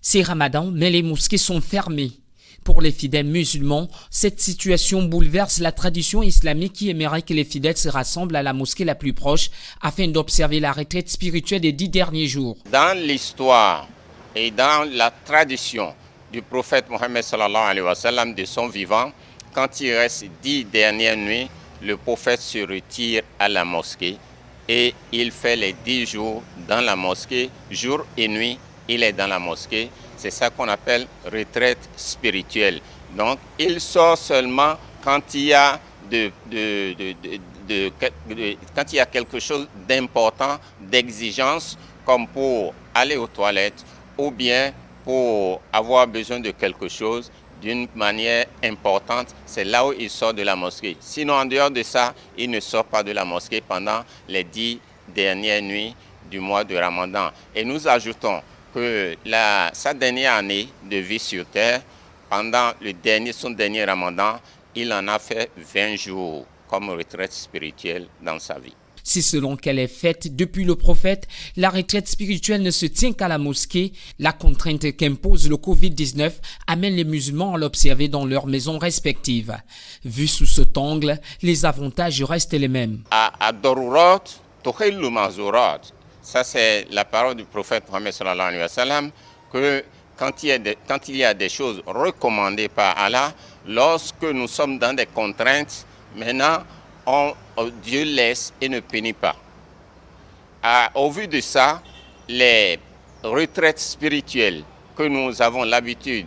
C'est Ramadan, mais les mosquées sont fermées. Pour les fidèles musulmans, cette situation bouleverse la tradition islamique qui aimerait que les fidèles se rassemblent à la mosquée la plus proche afin d'observer la retraite spirituelle des 10 derniers jours. Dans l'histoire et dans la tradition du prophète Mohammed sallallahu alayhi wa sallam de son vivant, quand il reste 10 dernières nuits, le prophète se retire à la mosquée et il fait les 10 jours dans la mosquée, jour et nuit, il est dans la mosquée. C'est ça qu'on appelle retraite spirituelle. Donc, il sort seulement quand il y a, quand il y a quelque chose d'important, d'exigence, comme pour aller aux toilettes ou bien pour avoir besoin de quelque chose d'une manière importante. C'est là où il sort de la mosquée. Sinon, en dehors de ça, il ne sort pas de la mosquée pendant les 10 dernières nuits du mois de Ramadan. Et nous ajoutons que sa dernière année de vie sur terre, pendant son dernier Ramadan, il en a fait 20 jours comme retraite spirituelle dans sa vie. Si selon qu'elle est faite depuis le prophète, la retraite spirituelle ne se tient qu'à la mosquée, la contrainte qu'impose le Covid-19 amène les musulmans à l'observer dans leurs maisons respectives. Vu sous cet angle, les avantages restent les mêmes. Ad-darurat tuhillu ma'zurat. Ça, c'est la parole du prophète Mohammed sallallahu alayhi wa sallam, que quand il y a des choses recommandées par Allah, lorsque nous sommes dans des contraintes, maintenant, Dieu laisse et ne punit pas. Au vu de ça, les retraites spirituelles que nous avions l'habitude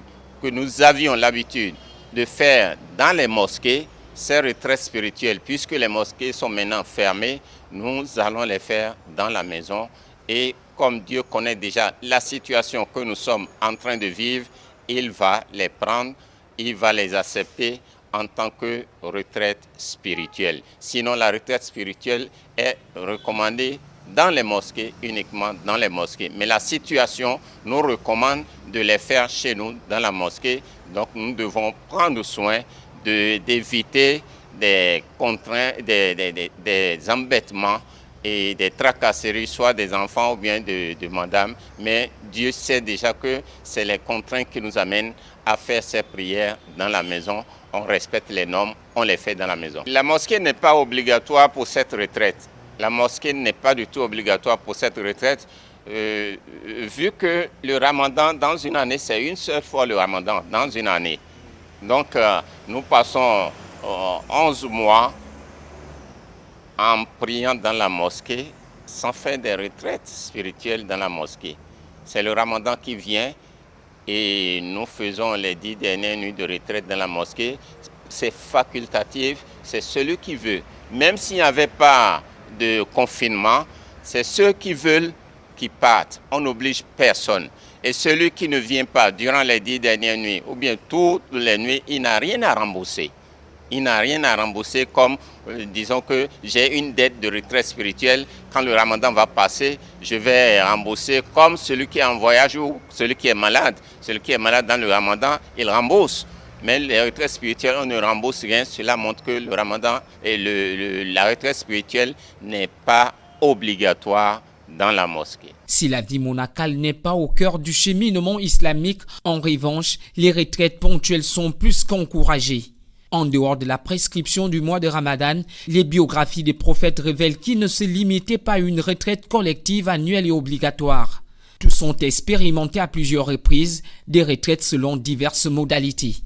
de faire dans les mosquées, ces retraites spirituelles, puisque les mosquées sont maintenant fermées, nous allons les faire dans la maison. Et comme Dieu connaît déjà la situation que nous sommes en train de vivre, il va les prendre, il va les accepter en tant que retraite spirituelle. Sinon, la retraite spirituelle est recommandée dans les mosquées, uniquement dans les mosquées. Mais la situation nous recommande de les faire chez nous, dans la mosquée. Donc, nous devons prendre soin d'éviter des contraintes, des embêtements et des tracasseries, soit des enfants ou bien de madame. Mais Dieu sait déjà que c'est les contraintes qui nous amènent à faire ces prières dans la maison. On respecte les normes, on les fait dans la maison. La mosquée n'est pas obligatoire pour cette retraite. La mosquée n'est pas du tout obligatoire pour cette retraite. Vu que le ramadan dans une année, c'est une seule fois le ramadan dans une année. Donc, nous passons 11 mois en priant dans la mosquée sans faire des retraites spirituelles dans la mosquée. C'est le ramadan qui vient et nous faisons les 10 dernières nuits de retraite dans la mosquée. C'est facultatif, c'est celui qui veut. Même s'il n'y avait pas de confinement, c'est ceux qui veulent qui partent. On n'oblige personne. Et celui qui ne vient pas durant les 10 dernières nuits, ou bien toutes les nuits, il n'a rien à rembourser. Il n'a rien à rembourser comme, disons que j'ai une dette de retraite spirituelle. Quand le ramadan va passer, je vais rembourser comme celui qui est en voyage ou celui qui est malade. Celui qui est malade dans le ramadan, il rembourse. Mais les retraites spirituelles, on ne rembourse rien. Cela montre que le ramadan et la retraite spirituelle n'est pas obligatoire dans la mosquée. Si la vie monacale n'est pas au cœur du cheminement islamique, en revanche, les retraites ponctuelles sont plus qu'encouragées. En dehors de la prescription du mois de Ramadan, les biographies des prophètes révèlent qu'ils ne se limitaient pas à une retraite collective annuelle et obligatoire. Tous ont expérimenté à plusieurs reprises des retraites selon diverses modalités.